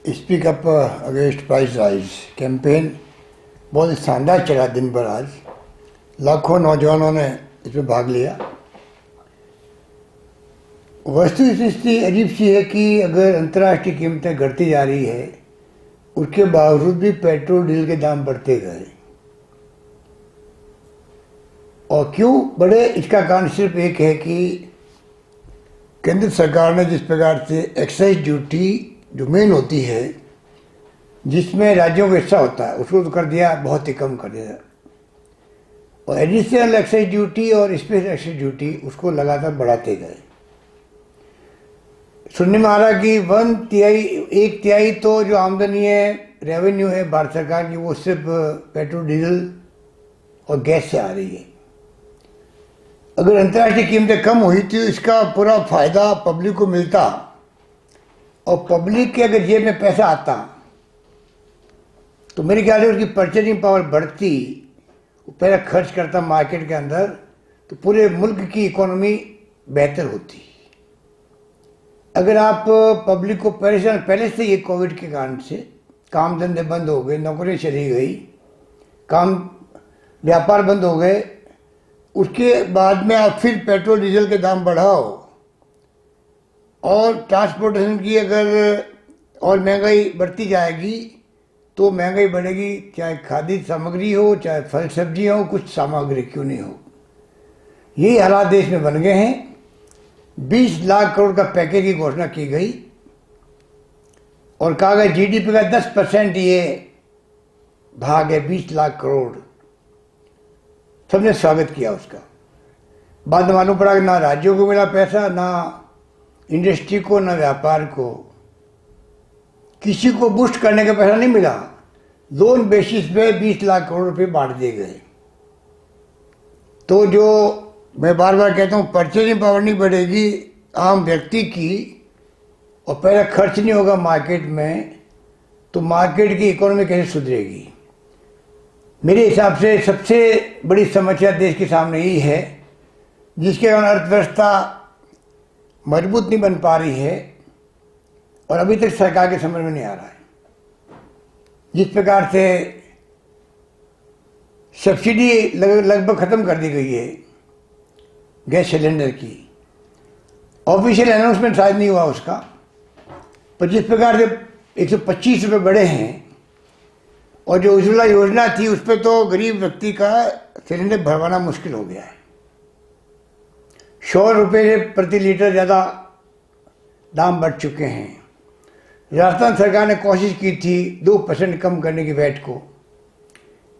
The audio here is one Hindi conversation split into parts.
Speak up against price rise campaign बहुत शानदार चला दिन भर। आज लाखों नौजवानों ने इसमें भाग लिया। वस्तुस्थिति अजीब सी है कि अगर अंतर्राष्ट्रीय कीमतें घटती जा रही है, उसके बावजूद भी पेट्रोल डीजल के दाम बढ़ते गए। और क्यों बढ़े, इसका कारण सिर्फ एक है कि केंद्र सरकार ने जिस प्रकार से एक्साइज ड्यूटी जो मेन होती है, जिसमें राज्यों का हिस्सा होता है, उसको तो कर दिया, बहुत ही कम कर दिया। और एडिशनल एक्साइज ड्यूटी और स्पेशल एक्साइज ड्यूटी उसको लगातार बढ़ाते गए। सुनने में आ रहा कि एक तिहाई तो जो आमदनी है, रेवेन्यू है भारत सरकार की, वो सिर्फ पेट्रोल डीजल और गैस से आ रही है। अगर अंतर्राष्ट्रीय कीमतें कम हुई तो इसका पूरा फायदा पब्लिक को मिलता, और पब्लिक के अगर जेब में पैसा आता तो मेरे ख्याल से उसकी परचेजिंग पावर बढ़ती, वो पैसा खर्च करता मार्केट के अंदर, तो पूरे मुल्क की इकोनॉमी बेहतर होती। अगर आप पब्लिक को पहले से ये कोविड के कारण से काम धंधे बंद हो गए, नौकरी चली गई, व्यापार बंद हो गए, उसके बाद में आप फिर पेट्रोल डीजल के दाम बढ़ाओ और ट्रांसपोर्टेशन की अगर और महंगाई बढ़ती जाएगी तो महंगाई बढ़ेगी, चाहे खाद्य सामग्री हो, चाहे फल सब्जियाँ हो, कुछ सामग्री क्यों नहीं हो। यही हालात देश में बन गए हैं। 20 लाख करोड़ का पैकेज की घोषणा की गई और कहा गया जीडीपी का 10% ये भाग है, 20 लाख करोड़। सबने स्वागत किया उसका। बाद में मालूम पड़ा कि ना राज्यों को मिला पैसा, ना इंडस्ट्री को, ना व्यापार को, किसी को बूस्ट करने का पैसा नहीं मिला। लोन बेसिस पे 20 लाख करोड़ रुपए बांट दिए गए। तो जो मैं बार बार कहता हूँ, परचेजिंग पावर नहीं बढ़ेगी आम व्यक्ति की, और पहले खर्च नहीं होगा मार्केट में, तो मार्केट की इकोनॉमी कैसे सुधरेगी। मेरे हिसाब से सबसे बड़ी समस्या देश के सामने यही है, जिसके कारण अर्थव्यवस्था मजबूत नहीं बन पा रही है और अभी तक सरकार के समझ में नहीं आ रहा है। जिस प्रकार से सब्सिडी लगभग खत्म कर दी गई है गैस सिलेंडर की, ऑफिशियल अनाउंसमेंट शायद नहीं हुआ उसका, पर जिस प्रकार से 125 रुपये बढ़े हैं, और जो उज्ज्वला योजना थी उस पर तो गरीब व्यक्ति का सिलेंडर भरवाना मुश्किल हो गया है। 100 रुपये प्रति लीटर ज़्यादा दाम बढ़ चुके हैं। राजस्थान सरकार ने कोशिश की थी 2% कम करने की वैट को।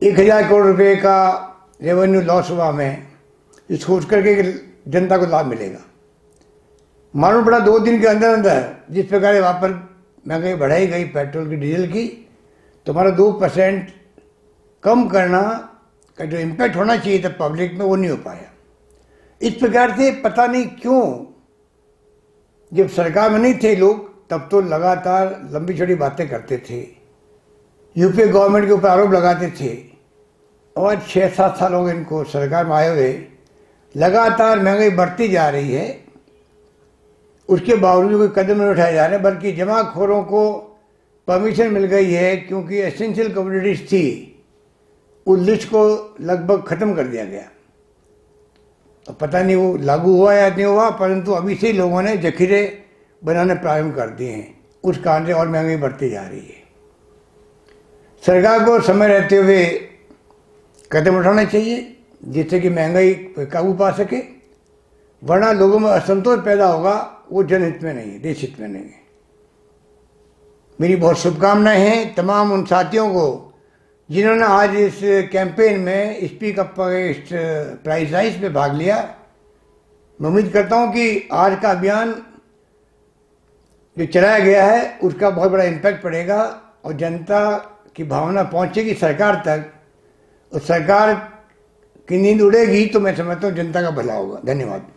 1000 करोड़ रुपए का रेवेन्यू लॉस हुआ में, इस सोच करके कि जनता को लाभ मिलेगा। मालूम पड़ा 2 दिन के अंदर अंदर जिस प्रकार वहाँ पर महंगाई बढ़ाई गई पेट्रोल की, डीजल की, तो हमारा 2% कम करना का जो इम्पैक्ट होना चाहिए था पब्लिक में, वो नहीं हो पाया। इस प्रकार से पता नहीं क्यों, जब सरकार में नहीं थे लोग, तब तो लगातार लंबी चौड़ी बातें करते थे, यूपीए गवर्नमेंट के ऊपर आरोप लगाते थे, और 6-7 साल हो गए इनको सरकार में आए हुए, लगातार महंगाई बढ़ती जा रही है, उसके बावजूद कोई कदम नहीं उठाए जा रहे, बल्कि जमाखोरों को परमिशन मिल गई है, क्योंकि एसेंशियल कमोडिटीज थी, उस लिस्ट को लगभग ख़त्म कर दिया गया। तो पता नहीं वो लागू हुआ या नहीं हुआ, परंतु अभी से लोगों ने जखीरे बनाने प्रारंभ कर दिए हैं। उस कारण से और महंगाई बढ़ती जा रही है। सरकार को समय रहते हुए कदम उठाने चाहिए, जिससे कि महंगाई पर काबू पा सके, वरना लोगों में असंतोष पैदा होगा, वो जनहित में नहीं है, देश हित में नहीं है। मेरी बहुत शुभकामनाएं हैं तमाम उन साथियों को जिन्होंने आज इस कैंपेन में speak up against price rise में भाग लिया। मैं उम्मीद करता हूं कि आज का अभियान जो चलाया गया है उसका बहुत बड़ा इम्पैक्ट पड़ेगा और जनता की भावना पहुंचेगी सरकार तक, और सरकार की नींद उड़ेगी तो मैं समझता हूं जनता का भला होगा। धन्यवाद।